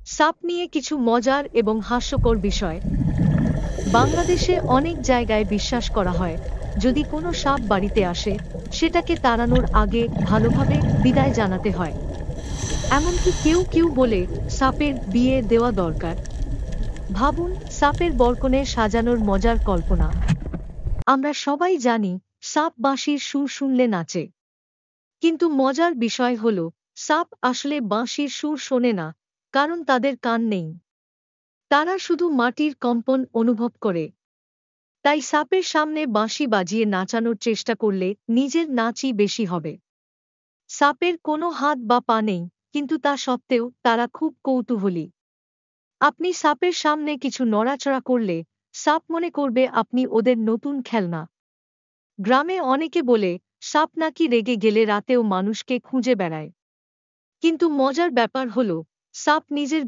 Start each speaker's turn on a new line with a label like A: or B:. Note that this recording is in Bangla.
A: সাপ নিয়ে কিছু মজার এবং হাস্যকর বিষয়। বাংলাদেশে অনেক জায়গায় বিশ্বাস করা হয়, যদি কোনো সাপ বাড়িতে আসে, সেটাকে তাড়ানোর আগে ভালোভাবে বিদায় জানাতে হয়। এমনকি কেউ কেউ বলে সাপের বিয়ে দেওয়া দরকার। ভাবুন, সাপের বরকনে সাজানোর মজার কল্পনা। আমরা সবাই জানি সাপ বাঁশির সুর শুনলে নাচে। কিন্তু মজার বিষয় হল, সাপ আসলে বাঁশির সুর শোনে না, কারণ তাদের কান নেই। তারা শুধু মাটির কম্পন অনুভব করে। তাই সাপের সামনে বাঁশি বাজিয়ে নাচানোর চেষ্টা করলে নিজের নাচই বেশি হবে। সাপের কোনো হাত বা পা নেই, কিন্তু তা সত্ত্বেও তারা খুব কৌতূহলী। আপনি সাপের সামনে কিছু নড়াচড়া করলে সাপ মনে করবে আপনি ওদের নতুন খেলনা। গ্রামে অনেকে বলে সাপ নাকি রেগে গেলে রাতেও মানুষকে খুঁজে বেড়ায়। কিন্তু মজার ব্যাপার হল, সাপ নিজের